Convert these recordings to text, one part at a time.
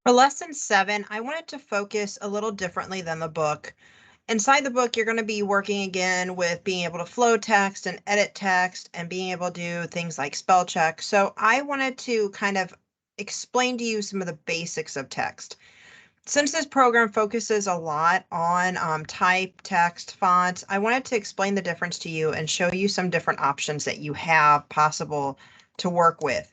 For lesson 7, I wanted to focus a little differently than the book. Inside the book, you're going to be working again with being able to flow text and edit text and being able to do things like spell check. So I wanted to kind of explain to you some of the basics of text. Since this program focuses a lot on type, text, fonts, I wanted to explain the difference to you and show you some different options that you have possible to work with.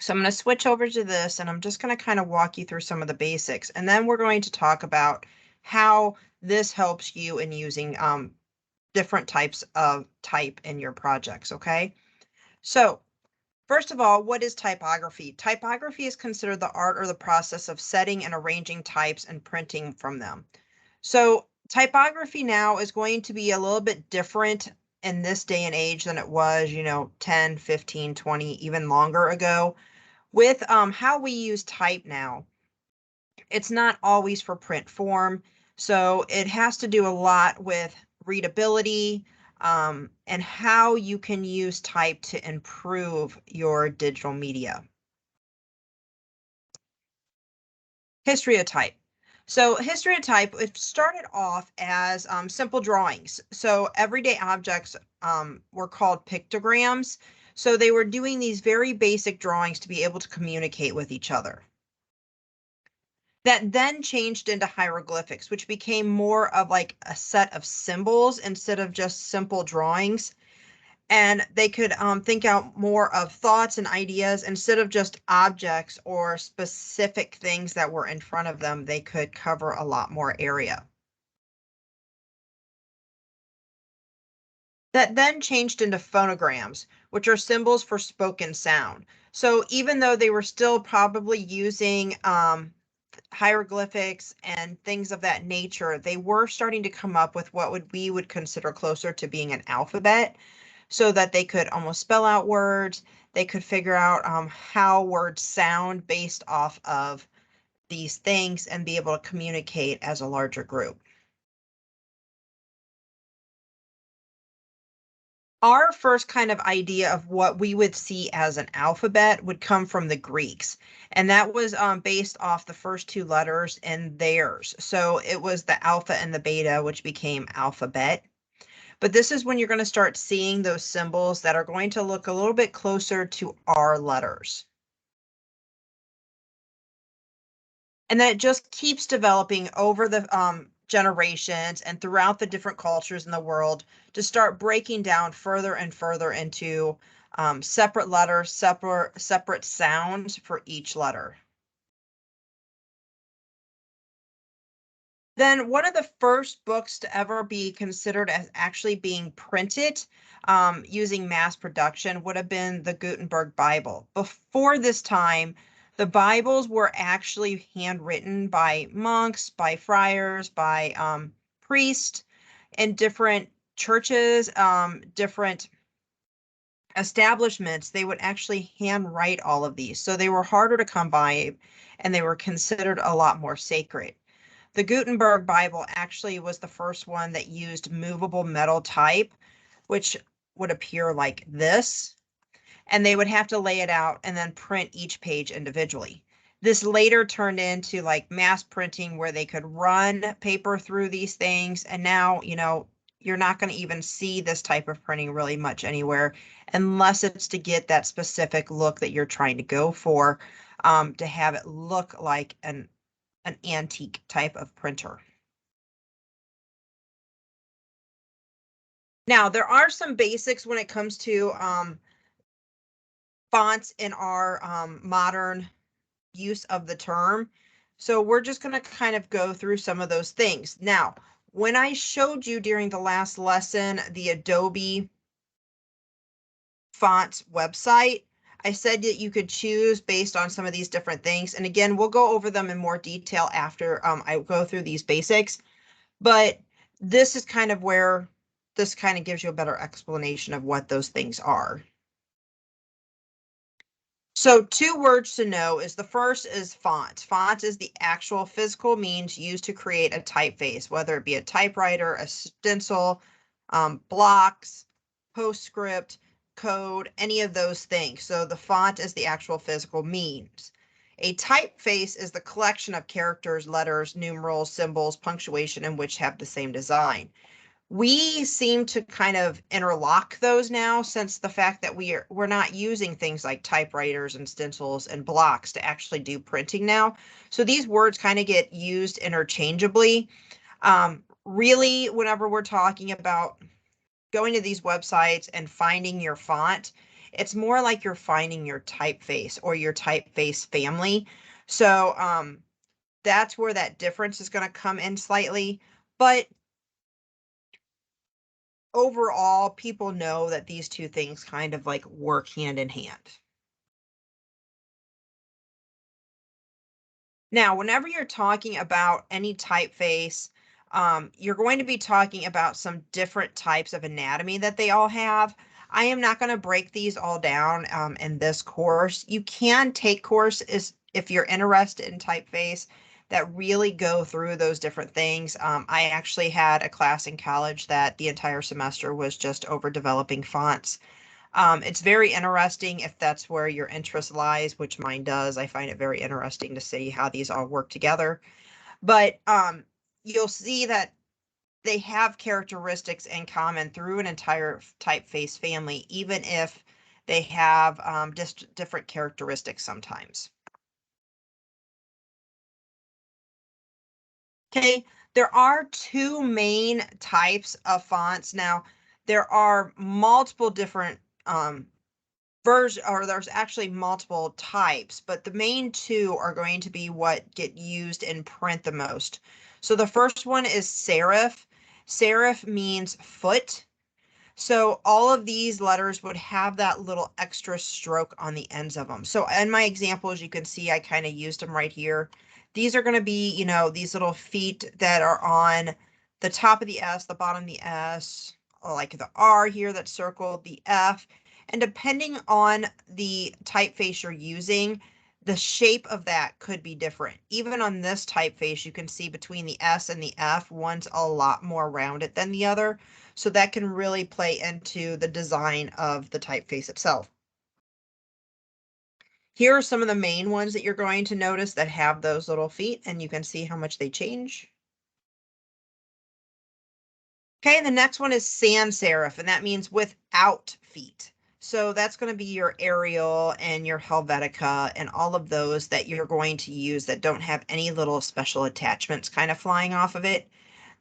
So I'm going to switch over to this and I'm just going to kind of walk you through some of the basics. And then we're going to talk about how this helps you in using different types of type in your projects, okay? So first of all, what is typography? Typography is considered the art or the process of setting and arranging types and printing from them. So typography now is going to be a little bit different in this day and age than it was, 10, 15, 20, even longer ago. With how we use type now, it's not always for print form. So it has to do a lot with readability and how you can use type to improve your digital media. History of type. So history of type, it started off as simple drawings. So everyday objects were called pictograms. So they were doing these very basic drawings to be able to communicate with each other. That then changed into hieroglyphics, which became more of like a set of symbols instead of just simple drawings. And they could think out more of thoughts and ideas instead of just objects or specific things that were in front of them. They could cover a lot more area. That then changed into phonograms, which are symbols for spoken sound. So even though they were still probably using hieroglyphics and things of that nature, they were starting to come up with what we would consider closer to being an alphabet, so that they could almost spell out words. They could figure out how words sound based off of these things and be able to communicate as a larger group. Our first kind of idea of what we would see as an alphabet would come from the Greeks, and that was based off the first two letters in theirs. So it was the alpha and the beta, which became alphabet. But this is when you're going to start seeing those symbols that are going to look a little bit closer to our letters. And then it just keeps developing over the generations and throughout the different cultures in the world to start breaking down further and further into separate letters, separate sounds for each letter. Then one of the first books to ever be considered as actually being printed using mass production would have been the Gutenberg Bible. Before this time, the Bibles were actually handwritten by monks, by friars, by priests in different churches, different establishments. They would actually handwrite all of these. So they were harder to come by and they were considered a lot more sacred. The Gutenberg Bible actually was the first one that used movable metal type, which would appear like this, and they would have to lay it out and then print each page individually. This later turned into like mass printing where they could run paper through these things. And now, you're not going to even see this type of printing really much anywhere unless it's to get that specific look that you're trying to go for, to have it look like an antique type of printer. Now, there are some basics when it comes to fonts in our modern use of the term. So we're just going to kind of go through some of those things. Now, when I showed you during the last lesson the Adobe fonts website, I said that you could choose based on some of these different things. And again, we'll go over them in more detail after I go through these basics. But this is kind of where this kind of gives you a better explanation of what those things are. So 2 words to know is the first is font. Font is the actual physical means used to create a typeface, whether it be a typewriter, a stencil, blocks, postscript, code, any of those things. So the font is the actual physical means. A typeface is the collection of characters, letters, numerals, symbols, punctuation, and which have the same design. We seem to kind of interlock those now, since the fact that we're not using things like typewriters and stencils and blocks to actually do printing now. So these words kind of get used interchangeably. Really, whenever we're talking about going to these websites and finding your font, it's more like you're finding your typeface or your typeface family. So that's where that difference is going to come in slightly. But overall, people know that these two things kind of like work hand in hand. Now, whenever you're talking about any typeface, you're going to be talking about some different types of anatomy that they all have. I am not going to break these all down in this course. You can take courses if you're interested in typeface that really go through those different things. I actually had a class in college that the entire semester was just over developing fonts. It's very interesting if that's where your interest lies, which mine does. I find it very interesting to see how these all work together. But you'll see that they have characteristics in common through an entire typeface family, even if they have just different characteristics sometimes. Okay, there are two main types of fonts. Now, there are multiple different version, or there's actually multiple types, but the main two are going to be what get used in print the most. So the first one is serif. Serif means foot. So all of these letters would have that little extra stroke on the ends of them. So in my examples, you can see I kind of used them right here. These are going to be, these little feet that are on the top of the S, the bottom of the S, like the R here that's circled, the F. And depending on the typeface you're using, the shape of that could be different. Even on this typeface, you can see between the S and the F, one's a lot more rounded than the other. So that can really play into the design of the typeface itself. Here are some of the main ones that you're going to notice that have those little feet, and you can see how much they change. Okay, the next one is sans serif, and that means without feet. So that's going to be your Arial and your Helvetica and all of those that you're going to use that don't have any little special attachments kind of flying off of it.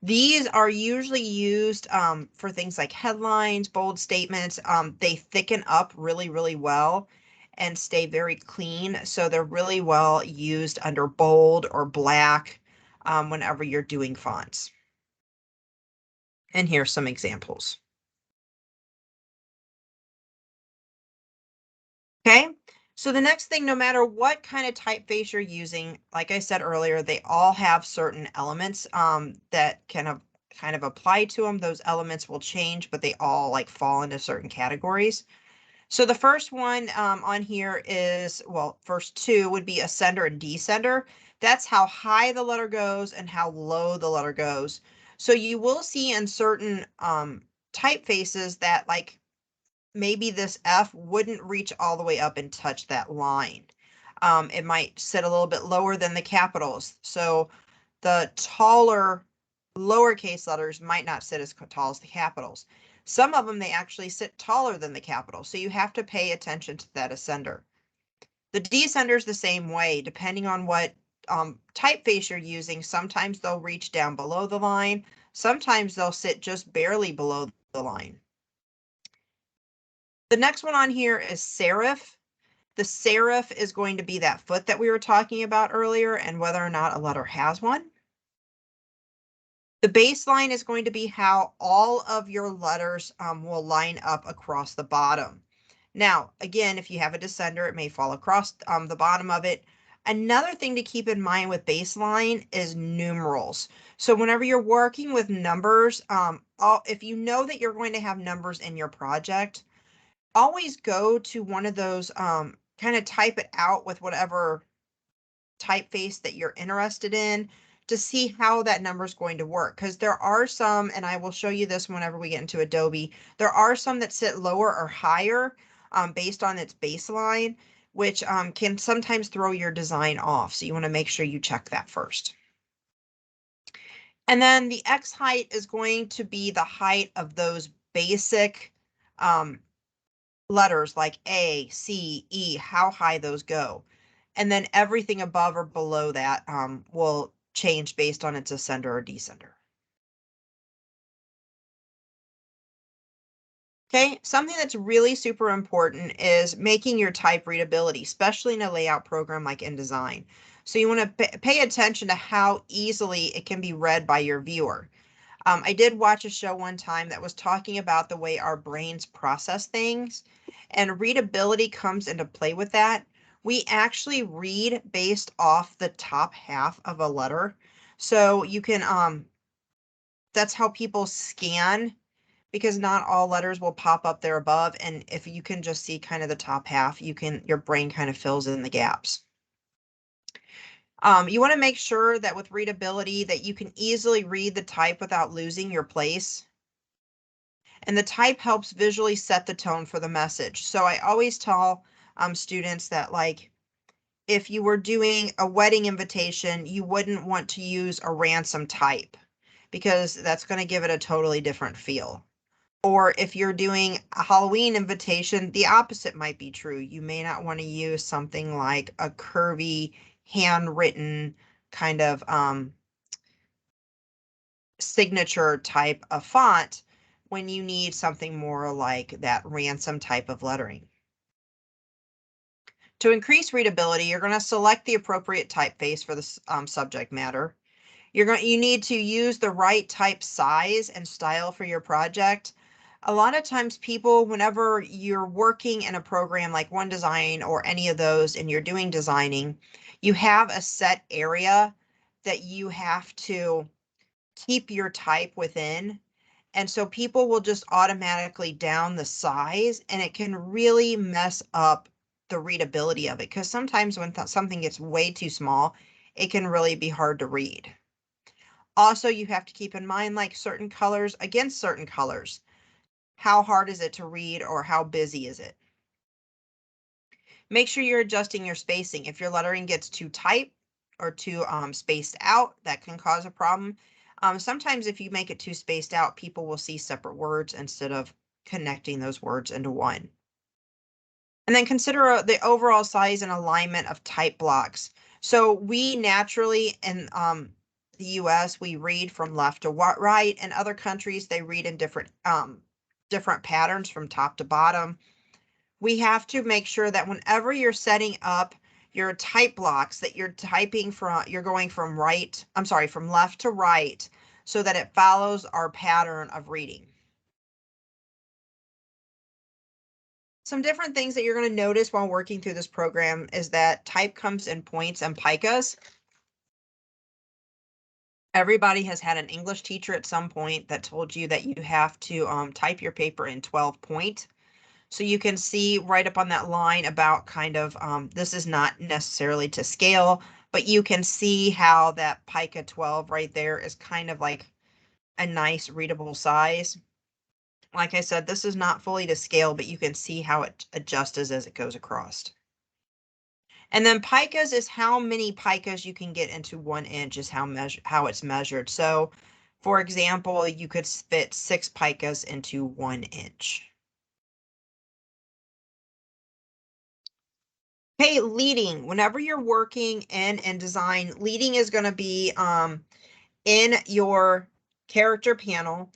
These are usually used for things like headlines, bold statements. They thicken up really, really well and stay very clean. So they're really well used under bold or black whenever you're doing fonts. And here's some examples. Okay, so the next thing, no matter what kind of typeface you're using, like I said earlier, they all have certain elements that kind of apply to them. Those elements will change, but they all like fall into certain categories. So the first one on here is, well, first two would be ascender and descender. That's how high the letter goes and how low the letter goes. So you will see in certain typefaces that like maybe this F wouldn't reach all the way up and touch that line. It might sit a little bit lower than the capitals. So the taller lowercase letters might not sit as tall as the capitals. Some of them, they actually sit taller than the capitals. So you have to pay attention to that ascender. The descender is the same way, depending on what typeface you're using. Sometimes they'll reach down below the line. Sometimes they'll sit just barely below the line. The next one on here is serif. The serif is going to be that foot that we were talking about earlier and whether or not a letter has one. The baseline is going to be how all of your letters will line up across the bottom. Now, again, if you have a descender, it may fall across the bottom of it. Another thing to keep in mind with baseline is numerals. So whenever you're working with numbers, if you know that you're going to have numbers in your project, always go to one of those, kind of type it out with whatever typeface that you're interested in to see how that number is going to work. Because there are some, and I will show you this whenever we get into Adobe, there are some that sit lower or higher based on its baseline. which can sometimes throw your design off. So you want to make sure you check that first. And then the X height is going to be the height of those basic letters like A, C, E, how high those go. And then everything above or below that will change based on its ascender or descender. Okay, something that's really super important is making your type readability, especially in a layout program like InDesign. So you want to pay attention to how easily it can be read by your viewer. I did watch a show one time that was talking about the way our brains process things, and readability comes into play with that. We actually read based off the top half of a letter. So you can, that's how people scan, because not all letters will pop up there above. And if you can just see kind of the top half, your brain kind of fills in the gaps. You want to make sure that with readability that you can easily read the type without losing your place. And the type helps visually set the tone for the message. So I always tell students that, like, if you were doing a wedding invitation, you wouldn't want to use a ransom type because that's going to give it a totally different feel. Or if you're doing a Halloween invitation, the opposite might be true. You may not want to use something like a curvy, handwritten kind of signature type of font when you need something more like that ransom type of lettering. To increase readability, you're going to select the appropriate typeface for the subject matter. You need to use the right type size and style for your project. A lot of times people, whenever you're working in a program like OneDesign or any of those and you're doing designing, you have a set area that you have to keep your type within. And so people will just automatically down the size, and it can really mess up the readability of it, because sometimes when something gets way too small, it can really be hard to read. Also, you have to keep in mind, like, certain colors against certain colors. How hard is it to read, or how busy is it? Make sure you're adjusting your spacing. If your lettering gets too tight or too spaced out, that can cause a problem. Sometimes if you make it too spaced out, people will see separate words instead of connecting those words into one. And then consider the overall size and alignment of type blocks. So we naturally in the US, we read from left to right. In other countries, they read in different patterns from top to bottom. We have to make sure that whenever you're setting up your type blocks, that you're going from left to right, so that it follows our pattern of reading. Some different things that you're going to notice while working through this program is that type comes in points and picas. Everybody has had an English teacher at some point that told you that you have to type your paper in 12 point. So you can see right up on that line about kind of, this is not necessarily to scale, but you can see how that pica 12 right there is kind of like a nice readable size. Like I said, this is not fully to scale, but you can see how it adjusts as it goes across. And then picas is how many picas you can get into 1 inch is how it's measured. So for example, you could fit 6 picas into 1 inch. Okay, leading. Whenever you're working in InDesign, leading is going to be in your character panel,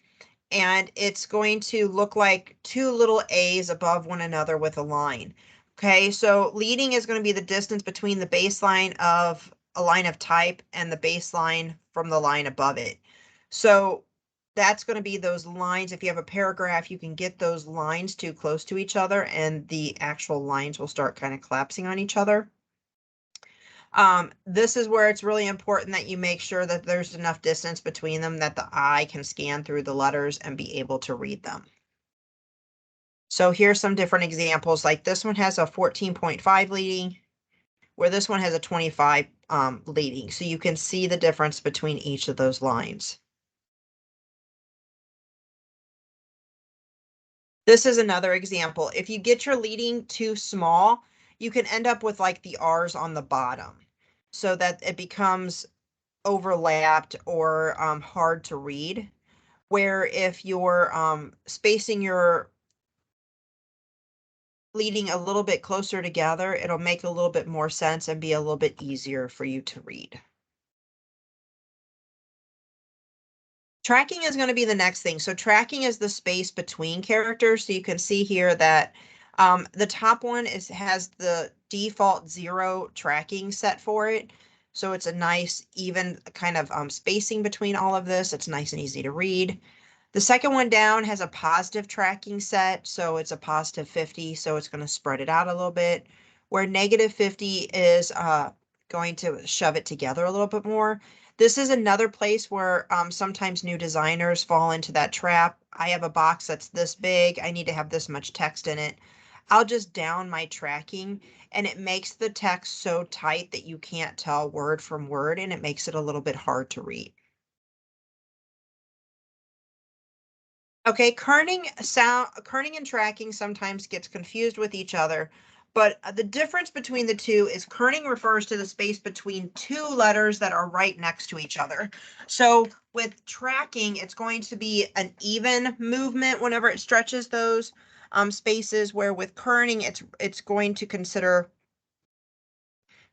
and it's going to look like 2 little A's above one another with a line. Okay, so leading is going to be the distance between the baseline of a line of type and the baseline from the line above it. So that's going to be those lines. If you have a paragraph, you can get those lines too close to each other and the actual lines will start kind of collapsing on each other. This is where it's really important that you make sure that there's enough distance between them that the eye can scan through the letters and be able to read them. So here's some different examples. Like this one has a 14.5 leading, where this one has a 25 leading. So you can see the difference between each of those lines. This is another example. If you get your leading too small, you can end up with like the R's on the bottom so that it becomes overlapped or hard to read. Where if you're spacing your leading a little bit closer together, it'll make a little bit more sense and be a little bit easier for you to read. Tracking is going to be the next thing. So tracking is the space between characters. So you can see here that the top one has the default 0 tracking set for it. So it's a nice even kind of spacing between all of this. It's nice and easy to read. The second one down has a positive tracking set, so it's a positive 50, so it's going to spread it out a little bit, where negative 50 is going to shove it together a little bit more. This is another place where sometimes new designers fall into that trap. I have a box that's this big. I need to have this much text in it. I'll just down my tracking, and it makes the text so tight that you can't tell word from word, and it makes it a little bit hard to read. Okay, kerning and tracking sometimes gets confused with each other, but the difference between the two is kerning refers to the space between two letters that are right next to each other. So with tracking, it's going to be an even movement whenever it stretches those spaces, where with kerning, it's going to consider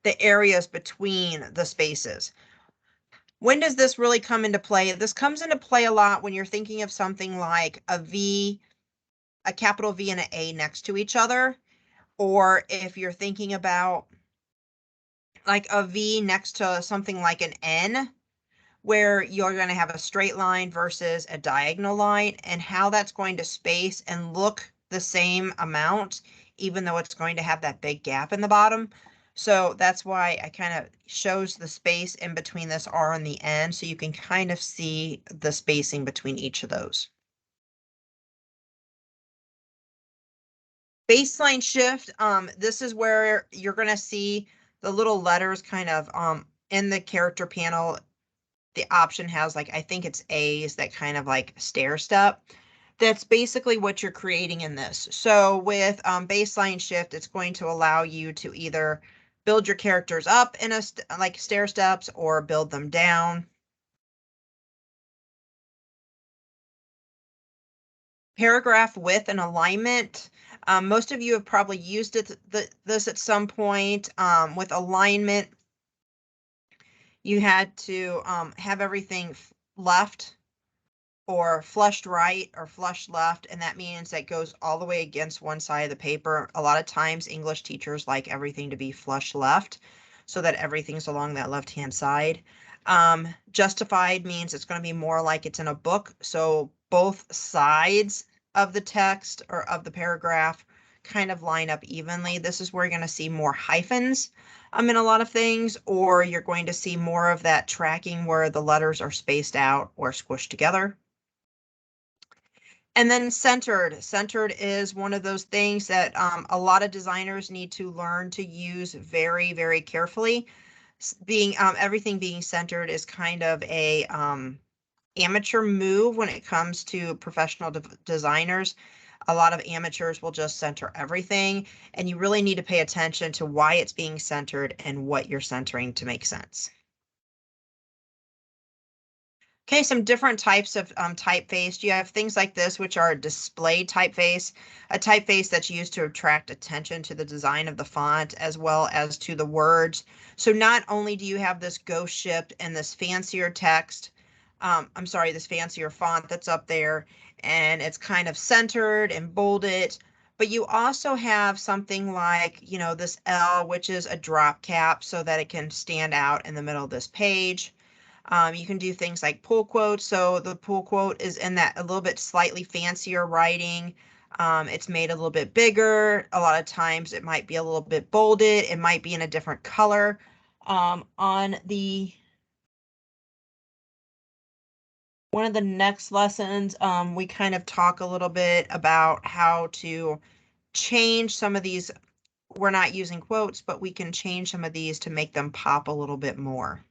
the areas between the spaces. When does this really come into play? This comes into play a lot when you're thinking of something like a capital V and an A next to each other, or if you're thinking about like a V next to something like an N, where you're going to have a straight line versus a diagonal line, and how that's going to space and look the same amount, even though it's going to have that big gap in the bottom. So that's why I kind of shows the space in between this R and the N, so you can kind of see the spacing between each of those. Baseline shift, this is where you're going to see the little letters kind of in the character panel. The option has like, I think it's A's that kind of like stair step. That's basically what you're creating in this. So with baseline shift, it's going to allow you to either build your characters up in like stair steps or build them down. Paragraph width and alignment. Most of you have probably used this at some point. With alignment, you had to have everything left or flushed right or flushed left, and that means that goes all the way against one side of the paper. A lot of times English teachers like everything to be flush left so that everything's along that left-hand side. Justified means it's going to be more like it's in a book, so both sides of the text or of the paragraph kind of line up evenly. This is where you're going to see more hyphens in a lot of things, or you're going to see more of that tracking where the letters are spaced out or squished together. And then centered. Centered is one of those things that a lot of designers need to learn to use very, very carefully. Everything being centered is kind of a amateur move when it comes to professional designers. A lot of amateurs will just center everything, and you really need to pay attention to why it's being centered and what you're centering to make sense. Okay, some different types of typeface. You have things like this, which are a display typeface, a typeface that's used to attract attention to the design of the font as well as to the words. So not only do you have this ghost ship and this fancier text, I'm sorry, this fancier font that's up there, and it's kind of centered and bolded, but you also have something like, this L, which is a drop cap so that it can stand out in the middle of this page. You can do things like pull quotes. So the pull quote is in that a little bit slightly fancier writing. It's made a little bit bigger. A lot of times it might be a little bit bolded. It might be in a different color. On one of the next lessons, we kind of talk a little bit about how to change some of these. We're not using quotes, but we can change some of these to make them pop a little bit more.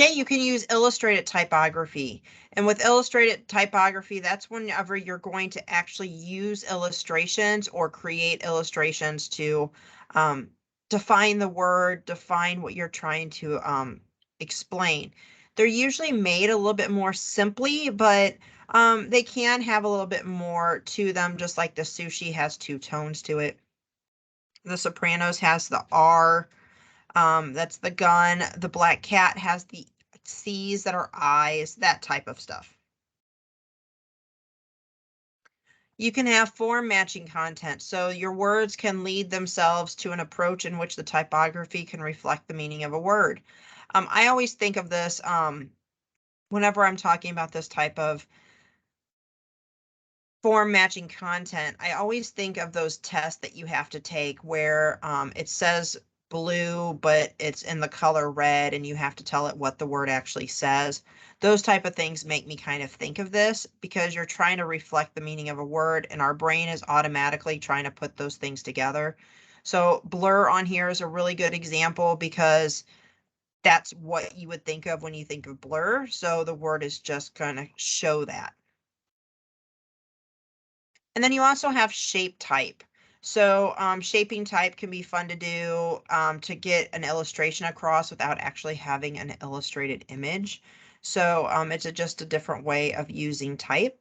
Okay, you can use illustrated typography. And with illustrated typography, that's whenever you're going to actually use illustrations or create illustrations to define the word, define what you're trying to explain. They're usually made a little bit more simply, but they can have a little bit more to them, just like the sushi has two tones to it. The Sopranos has the R. That's the gun. The black cat has the C's that are eyes, that type of stuff. You can have form matching content. So your words can lead themselves to an approach in which the typography can reflect the meaning of a word. I always think of this whenever I'm talking about this type of form matching content. I always think of those tests that you have to take where it says blue, but it's in the color red and you have to tell it what the word actually says. Those type of things make me kind of think of this because you're trying to reflect the meaning of a word and our brain is automatically trying to put those things together. So blur on here is a really good example because that's what you would think of when you think of blur. So the word is just going to show that. And then you also have shape type. So shaping type can be fun to do to get an illustration across without actually having an illustrated image. So it's just a different way of using type.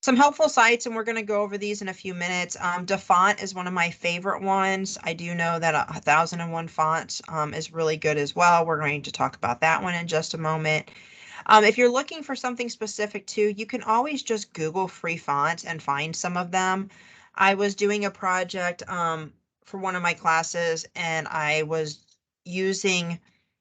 Some helpful sites, and we're going to go over these in a few minutes. DaFont is one of my favorite ones. I do know that 1001 Fonts is really good as well. We're going to talk about that one in just a moment. If you're looking for something specific too, you can always just Google free fonts and find some of them. I was doing a project for one of my classes and I was using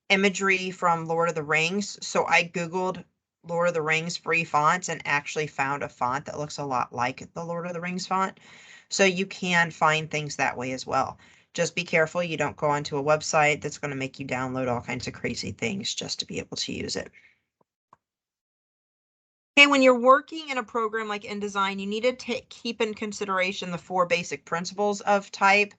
imagery from Lord of the Rings. So I Googled Lord of the Rings free fonts and actually found a font that looks a lot like the Lord of the Rings font. So you can find things that way as well. Just be careful you don't go onto a website that's going to make you download all kinds of crazy things just to be able to use it. Okay, when you're working in a program like InDesign, you need to keep in consideration the four basic principles of type,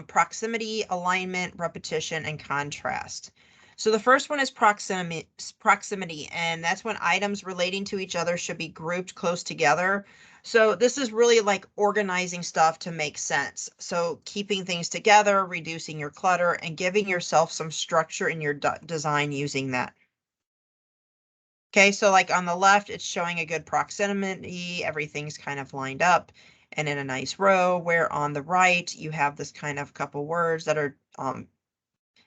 proximity, alignment, repetition, and contrast. So the first one is proximity, and that's when items relating to each other should be grouped close together. So this is really like organizing stuff to make sense. So keeping things together, reducing your clutter, and giving yourself some structure in your design using that. Okay, so like on the left, it's showing a good proximity. Everything's kind of lined up and in a nice row, where on the right, you have this kind of couple words that are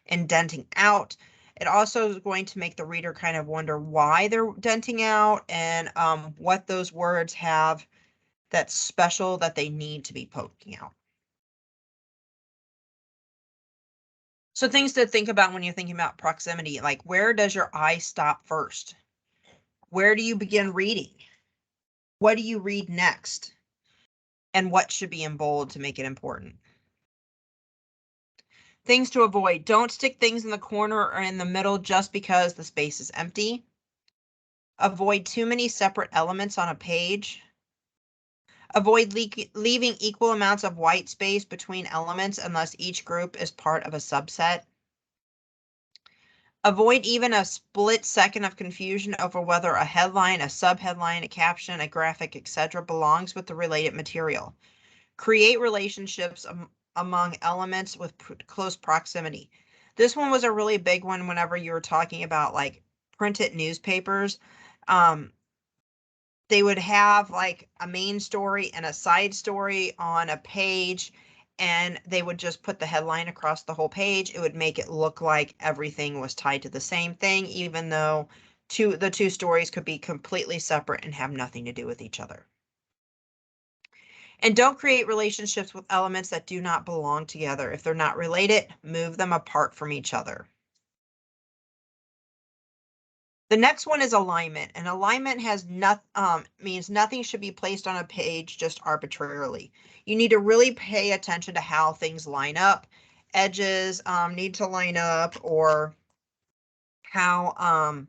indenting out. It also is going to make the reader kind of wonder why they're denting out and what those words have that's special that they need to be poking out. So things to think about when you're thinking about proximity, like where does your eye stop first? Where do you begin reading? What do you read next? And what should be in bold to make it important. Things to avoid. Don't stick things in the corner or in the middle just because the space is empty. Avoid too many separate elements on a page. Avoid leaving equal amounts of white space between elements unless each group is part of a subset. Avoid even a split second of confusion over whether a headline, a subheadline, a caption, a graphic, etc. belongs with the related material. Create relationships among elements with close proximity. This one was a really big one whenever you were talking about like printed newspapers. They would have like a main story and a side story on a page, and they would just put the headline across the whole page. It would make it look like everything was tied to the same thing, even though the two stories could be completely separate and have nothing to do with each other. And don't create relationships with elements that do not belong together. If they're not related, move them apart from each other. The next one is alignment, and alignment has means nothing should be placed on a page just arbitrarily. You need to really pay attention to how things line up. Edges need to line up, or how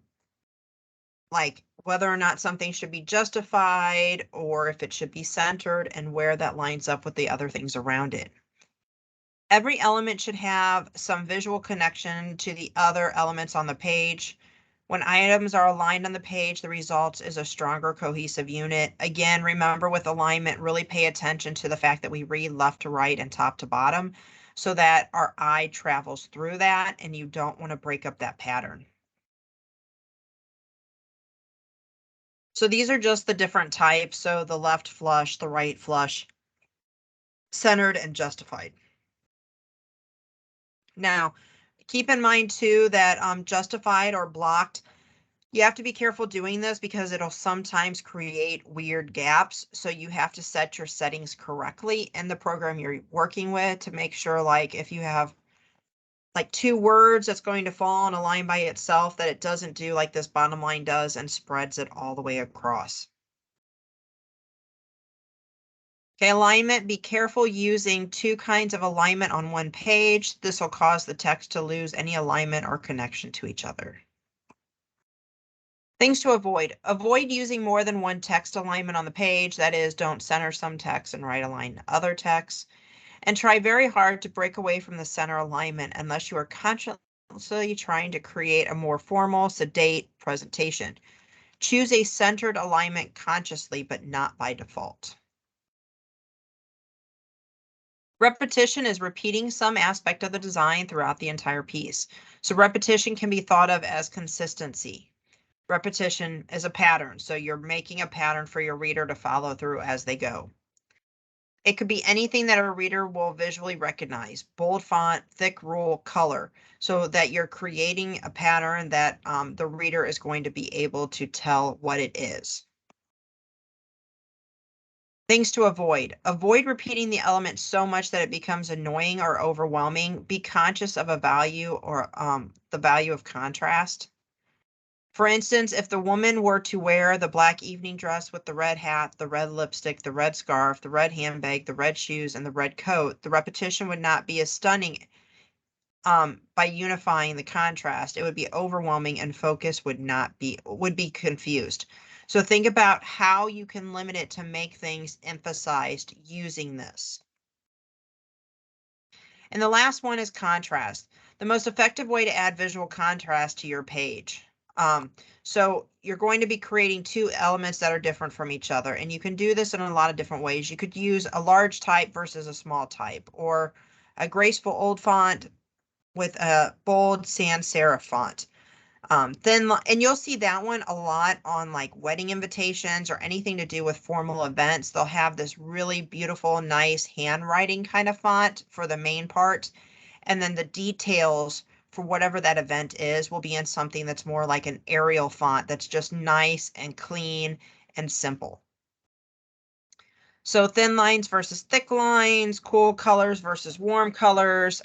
like whether or not something should be justified, or if it should be centered, and where that lines up with the other things around it. Every element should have some visual connection to the other elements on the page. When items are aligned on the page, the result is a stronger cohesive unit. Again, remember with alignment, really pay attention to the fact that we read left to right and top to bottom so that our eye travels through that and you don't want to break up that pattern. So these are just the different types. So the left flush, the right flush, centered and justified. Now, keep in mind too that justified or blocked, you have to be careful doing this because it'll sometimes create weird gaps. So you have to set your settings correctly in the program you're working with to make sure, like if you have like two words that's going to fall on a line by itself, that it doesn't do like this bottom line does and spreads it all the way across. Okay, alignment, be careful using two kinds of alignment on one page. This will cause the text to lose any alignment or connection to each other. Things to avoid. Avoid using more than one text alignment on the page. That is, don't center some text and right align other text. And try very hard to break away from the center alignment unless you are consciously trying to create a more formal, sedate presentation. Choose a centered alignment consciously, but not by default. Repetition is repeating some aspect of the design throughout the entire piece. So repetition can be thought of as consistency. Repetition is a pattern, so you're making a pattern for your reader to follow through as they go. It could be anything that a reader will visually recognize: bold font, thick rule, color, so that you're creating a pattern that the reader is going to be able to tell what it is. Things to avoid. Avoid repeating the element so much that it becomes annoying or overwhelming. Be conscious of a value or the value of contrast. For instance, if the woman were to wear the black evening dress with the red hat, the red lipstick, the red scarf, the red handbag, the red shoes, and the red coat, the repetition would not be as stunning by unifying the contrast. It would be overwhelming and focus would be confused. So think about how you can limit it to make things emphasized using this. And the last one is contrast. The most effective way to add visual contrast to your page. So you're going to be creating two elements that are different from each other, and you can do this in a lot of different ways. You could use a large type versus a small type, or a graceful old font with a bold sans serif font. And you'll see that one a lot on like wedding invitations or anything to do with formal events. They'll have this really beautiful, nice handwriting kind of font for the main part. And then the details for whatever that event is will be in something that's more like an Arial font that's just nice and clean and simple. So thin lines versus thick lines, cool colors versus warm colors,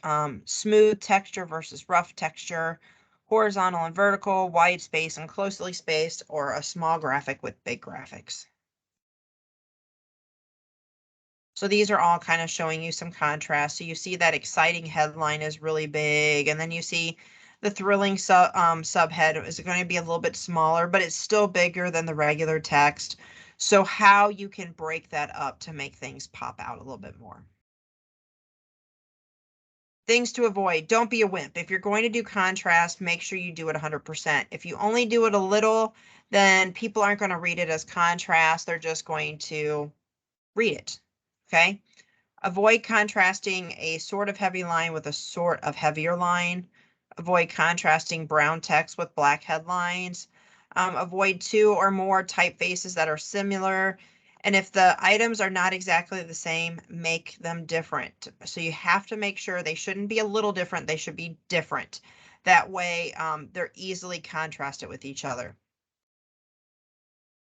smooth texture versus rough texture, horizontal and vertical, wide space and closely spaced, or a small graphic with big graphics. So these are all kind of showing you some contrast. So you see that exciting headline is really big, and then you see the thrilling subhead is going to be a little bit smaller, but it's still bigger than the regular text. So how you can break that up to make things pop out a little bit more. Things to avoid. Don't be a wimp. If you're going to do contrast, make sure you do it 100%. If you only do it a little, then people aren't going to read it as contrast. They're just going to read it. Okay. Avoid contrasting a sort of heavy line with a sort of heavier line. Avoid contrasting brown text with black headlines. Avoid two or more typefaces that are similar. And if the items are not exactly the same, make them different. So you have to make sure they shouldn't be a little different. They should be different. That way they're easily contrasted with each other.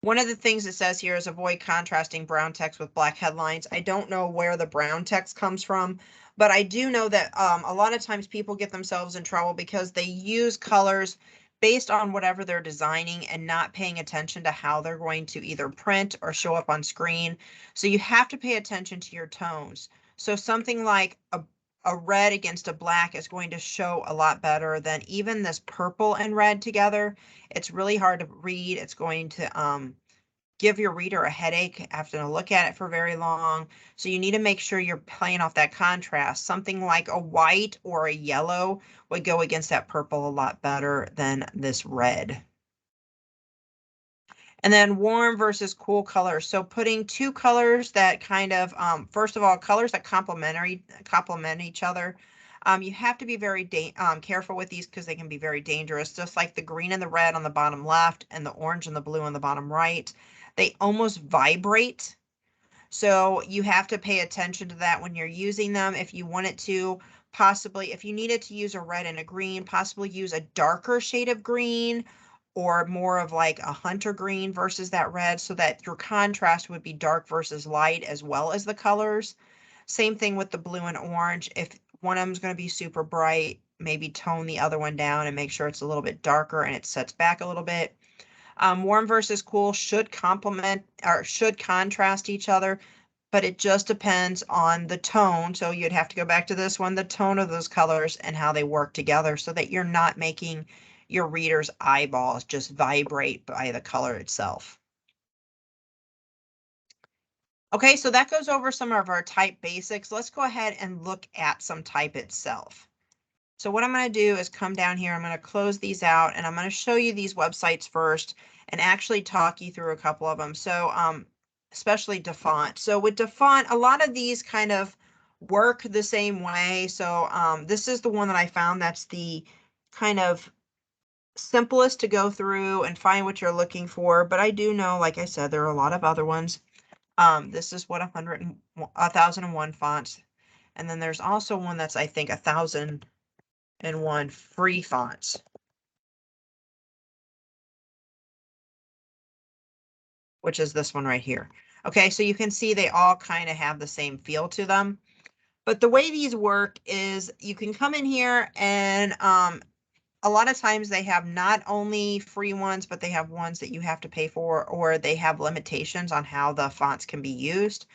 One of the things it says here is avoid contrasting brown text with black headlines. I don't know where the brown text comes from, but I do know that a lot of times people get themselves in trouble because they use colors based on whatever they're designing and not paying attention to how they're going to either print or show up on screen. So you have to pay attention to your tones. So something like a red against a black is going to show a lot better than even this purple and red together. It's really hard to read. It's going to give your reader a headache having to look at it for very long. So you need to make sure you're playing off that contrast. Something like a white or a yellow would go against that purple a lot better than this red. And then warm versus cool colors. So putting two colors that kind of, first of all, colors that complement each other. You have to be very careful with these because they can be very dangerous. Just like the green and the red on the bottom left and the orange and the blue on the bottom right. They almost vibrate. So you have to pay attention to that when you're using them. If you wanted to, possibly, if you needed to use a red and a green, possibly use a darker shade of green or more of like a hunter green versus that red so that your contrast would be dark versus light as well as the colors. Same thing with the blue and orange. If one of them is going to be super bright, maybe tone the other one down and make sure it's a little bit darker and it sets back a little bit. Warm versus cool should complement or should contrast each other, but it just depends on the tone. So you'd have to go back to this one, the tone of those colors and how they work together so that you're not making your reader's eyeballs just vibrate by the color itself. Okay, so that goes over some of our type basics. Let's go ahead and look at some type itself. So what I'm going to do is come down here, I'm going to close these out, and I'm going to show you these websites first and actually talk you through a couple of them. So especially DaFont. So with DaFont, a lot of these kind of work the same way. So this is the one that I found that's the kind of simplest to go through and find what you're looking for. But I do know, like I said, there are a lot of other ones. This is what 1001 fonts. And then there's also one that's, I think, 1001 free fonts, which is this one right here. Okay, so you can see they all kind of have the same feel to them. But the way these work is you can come in here and a lot of times they have not only free ones, but they have ones that you have to pay for, or they have limitations on how the fonts can be used.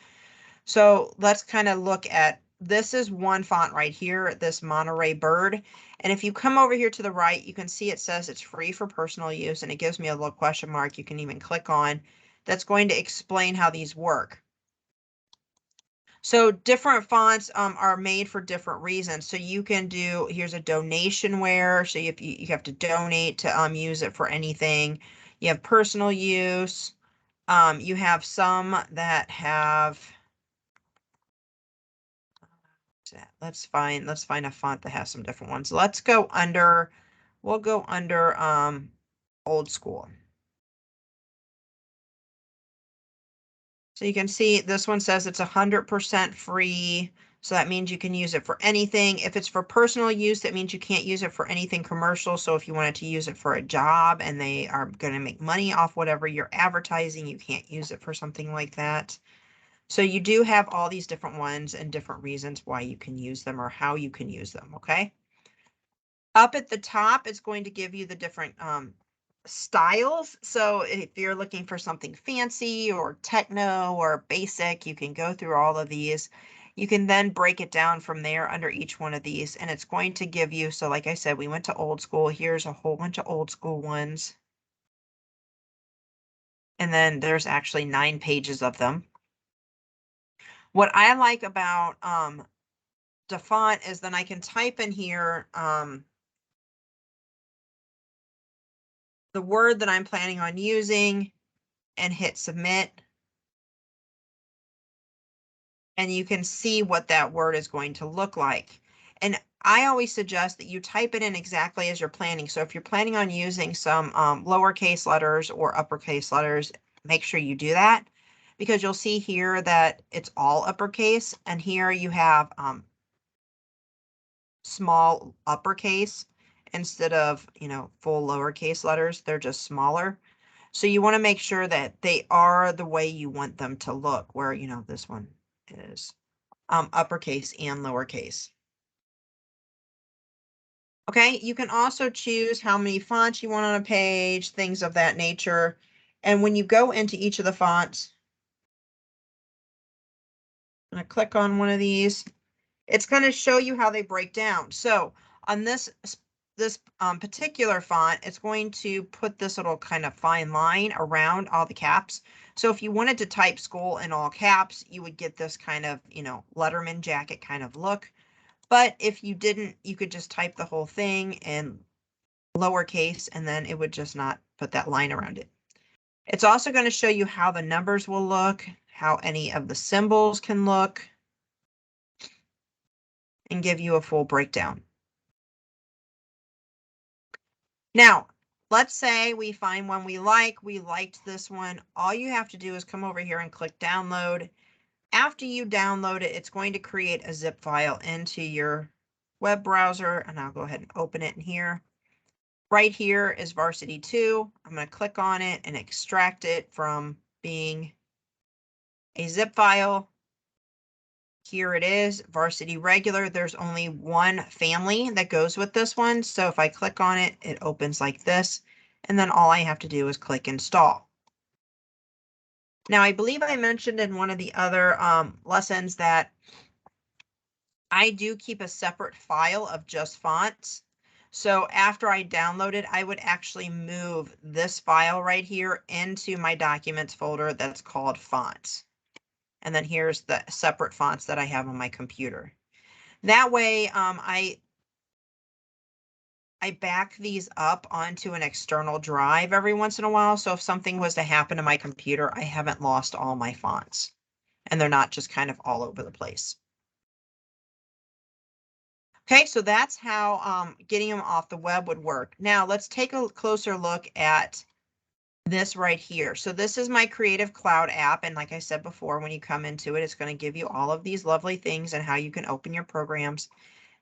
So let's kind of look at, this is one font right here, this Monterey Bird. And if you come over here to the right, you can see it says it's free for personal use, and it gives me a little question mark you can even click on. That's going to explain how these work. So different fonts are made for different reasons. So you can do, here's a donation where, so if you have to donate to use it for anything. You have personal use. You have some that have, let's find a font that has some different ones. Let's go under, we'll go under old school. So you can see this one says it's 100% free. So that means you can use it for anything. If it's for personal use, that means you can't use it for anything commercial. So if you wanted to use it for a job and they are going to make money off whatever you're advertising, you can't use it for something like that. So you do have all these different ones and different reasons why you can use them or how you can use them, okay? Up at the top, it's going to give you the different styles. So if you're looking for something fancy or techno or basic, you can go through all of these. You can then break it down from there under each one of these, and it's going to give you, so like I said, we went to old school. Here's a whole bunch of old school ones. And then there's actually 9 pages of them. What I like about DaFont is then I can type in here the word that I'm planning on using and hit submit. And you can see what that word is going to look like. And I always suggest that you type it in exactly as you're planning. So if you're planning on using some lowercase letters or uppercase letters, make sure you do that, because you'll see here that it's all uppercase, and here you have small uppercase instead of, full lowercase letters. They're just smaller. So you want to make sure that they are the way you want them to look, where, this one is uppercase and lowercase. Okay, you can also choose how many fonts you want on a page, things of that nature. And when you go into each of the fonts, I'm going to click on one of these. It's going to show you how they break down. So on this this particular font, it's going to put this little kind of fine line around all the caps. So if you wanted to type school in all caps, you would get this kind of, Letterman jacket kind of look. But if you didn't, you could just type the whole thing in lowercase, and then it would just not put that line around it. It's also going to show you how the numbers will look, how any of the symbols can look, and give you a full breakdown. Now, let's say we find one we liked this one. All you have to do is come over here and click download. After you download it, it's going to create a zip file into your web browser, and I'll go ahead and open it in here. Right here is Varsity 2. I'm going to click on it and extract it from being a zip file. Here it is, Varsity Regular. There's only one family that goes with this one. So if I click on it, it opens like this. And then all I have to do is click install. Now, I believe I mentioned in one of the other lessons that I do keep a separate file of just fonts. So after I download it, I would actually move this file right here into my documents folder that's called fonts. And then here's the separate fonts that I have on my computer. That way, I back these up onto an external drive every once in a while. So if something was to happen to my computer, I haven't lost all my fonts and they're not just kind of all over the place. Okay, so that's how getting them off the web would work. Now let's take a closer look at this right here. So this is my Creative Cloud app. And like I said before, when you come into it, it's going to give you all of these lovely things and how you can open your programs.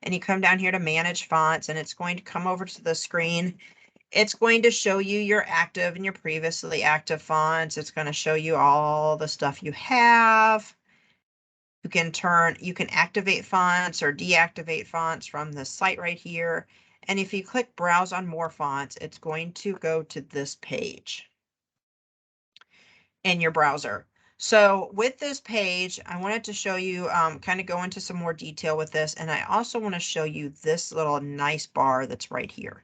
And you come down here to manage fonts, and it's going to come over to the screen. It's going to show you your active and your previously active fonts. It's going to show you all the stuff you have. You can activate fonts or deactivate fonts from the site right here. And if you click browse on more fonts, it's going to go to this page in your browser. So with this page, I wanted to show you, kind of go into some more detail with this. And I also want to show you this little nice bar that's right here.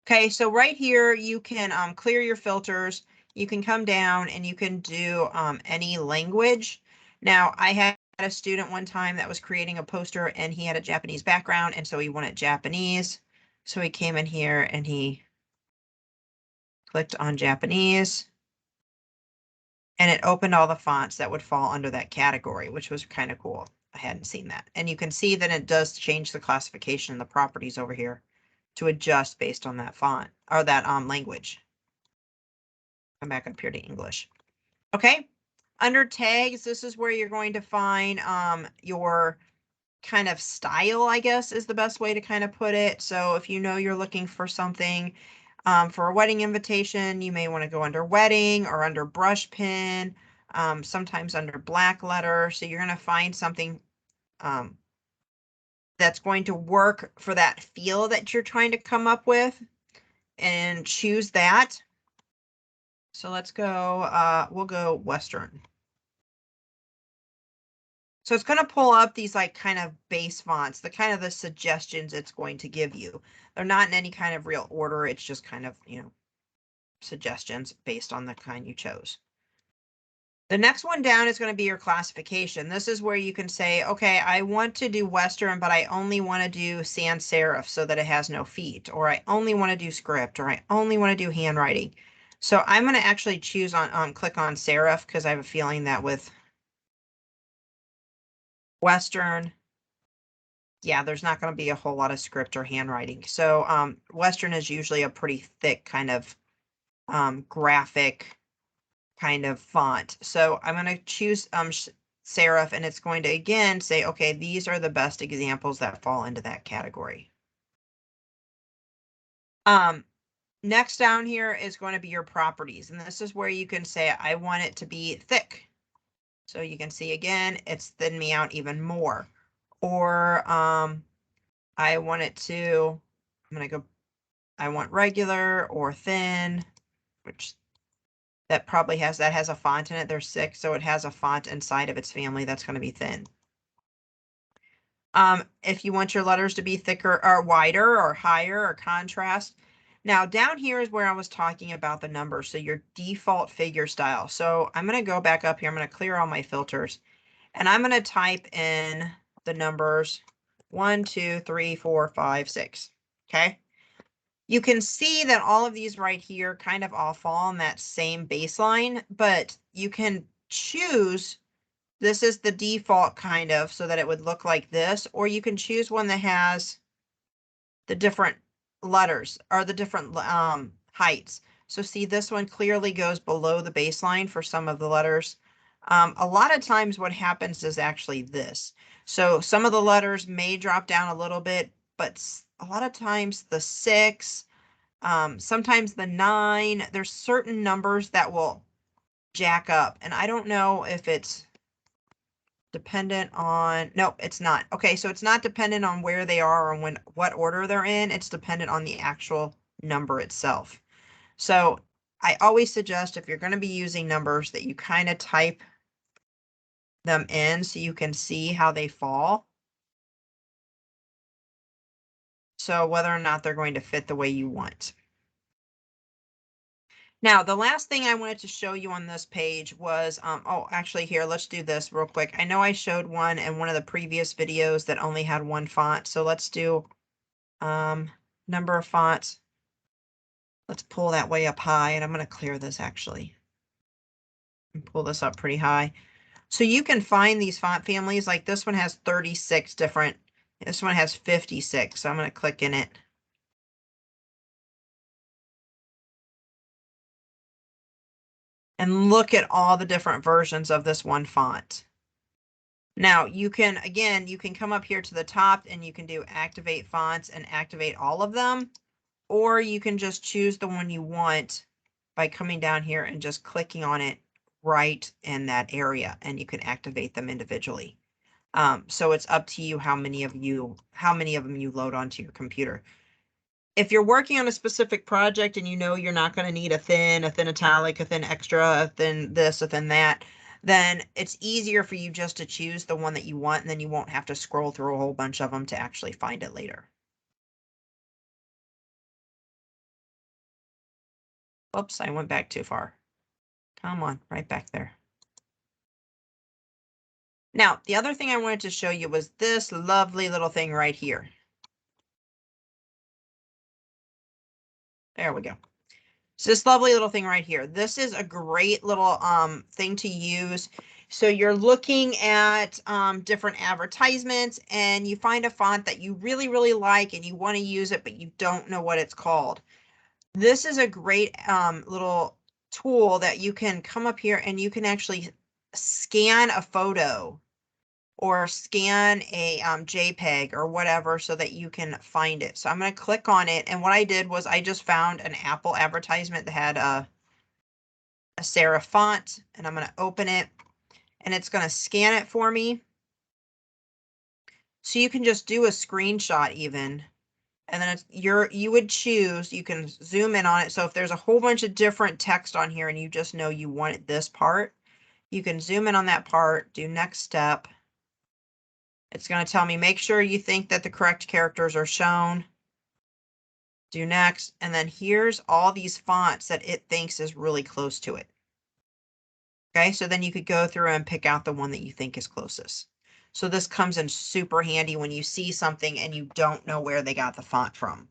Okay, so right here, you can clear your filters. You can come down and you can do any language. Now, I had a student one time that was creating a poster and he had a Japanese background, and so he wanted Japanese. So he came in here and he clicked on Japanese, and it opened all the fonts that would fall under that category, which was kind of cool. I hadn't seen that. And you can see that it does change the classification and the properties over here to adjust based on that font or that language. Come back up here to English. Okay. Under tags, this is where you're going to find your kind of style, I guess, is the best way to kind of put it. So if you know you're looking for something for a wedding invitation, you may want to go under wedding or under brush pin, sometimes under black letter. So you're going to find something that's going to work for that feel that you're trying to come up with, and choose that. So let's go, we'll go Western. So it's going to pull up these like kind of base fonts, the kind of the suggestions it's going to give you. They're not in any kind of real order. It's just kind of, suggestions based on the kind you chose. The next one down is going to be your classification. This is where you can say, okay, I want to do Western, but I only want to do sans serif so that it has no feet, or I only want to do script, or I only want to do handwriting. So I'm going to actually choose click on serif, because I have a feeling that with Western, yeah, there's not going to be a whole lot of script or handwriting. So Western is usually a pretty thick kind of graphic kind of font. So I'm going to choose serif, and it's going to again say, okay, these are the best examples that fall into that category. Next down here is going to be your properties, and this is where you can say, I want it to be thick. So you can see again, it's thinned me out even more. Or I want it to, I want regular or thin, which that probably has a font in it. There's 6, so it has a font inside of its family that's going to be thin. If you want your letters to be thicker or wider or higher or contrast. Now down here is where I was talking about the numbers. So your default figure style. So I'm going to go back up here. I'm going to clear all my filters and I'm going to type in the numbers 1, 2, 3, 4, 5, 6. Okay. You can see that all of these right here kind of all fall on that same baseline, but you can choose. This is the default kind of so that it would look like this, or you can choose one that has the different letters or the different heights. So see, this one clearly goes below the baseline for some of the letters. A lot of times what happens is actually this. So some of the letters may drop down a little bit, but a lot of times the 6, sometimes the 9, there's certain numbers that will jack up. And I don't know if it's dependent on, nope, it's not. Okay, so it's not dependent on where they are or what order they're in. It's dependent on the actual number itself. So I always suggest if you're going to be using numbers that you kind of type them in so you can see how they fall. So whether or not they're going to fit the way you want. Now, the last thing I wanted to show you on this page was, oh, actually here, let's do this real quick. I know I showed one in one of the previous videos that only had one font. So let's do number of fonts. Let's pull that way up high, and I'm going to clear this actually and pull this up pretty high. So you can find these font families, like this one has 36 different, this one has 56. So I'm going to click in it. And look at all the different versions of this one font. Now you can, again, you can come up here to the top and you can do activate fonts and activate all of them, or you can just choose the one you want by coming down here and just clicking on it right in that area, and you can activate them individually. So it's up to you how many of them you load onto your computer. If you're working on a specific project and you know you're not going to need a thin italic, a thin extra, a thin this, a thin that, then it's easier for you just to choose the one that you want, and then you won't have to scroll through a whole bunch of them to actually find it later. Oops, I went back too far. Come on, right back there. Now, the other thing I wanted to show you was this lovely little thing right here. There we go. So this lovely little thing right here. This is a great little thing to use. So you're looking at different advertisements and you find a font that you really, really like and you want to use it, but you don't know what it's called. This is a great little tool that you can come up here and you can actually scan a photo or scan a JPEG or whatever so that you can find it. So I'm going to click on it. And what I did was I just found an Apple advertisement that had a serif font, and I'm going to open it and it's going to scan it for me. So you can just do a screenshot even. And then you would choose, you can zoom in on it. So if there's a whole bunch of different text on here and you just know you want this part, you can zoom in on that part, do next step. It's going to tell me, make sure you think that the correct characters are shown. Do next. And then here's all these fonts that it thinks is really close to it. Okay, so then you could go through and pick out the one that you think is closest. So this comes in super handy when you see something and you don't know where they got the font from.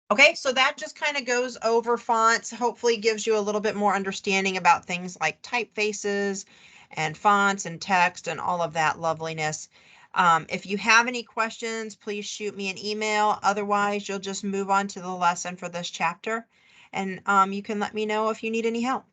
Okay, so that just kind of goes over fonts, hopefully gives you a little bit more understanding about things like typefaces and fonts and text and all of that loveliness. If you have any questions, please shoot me an email. Otherwise, you'll just move on to the lesson for this chapter, and you can let me know if you need any help.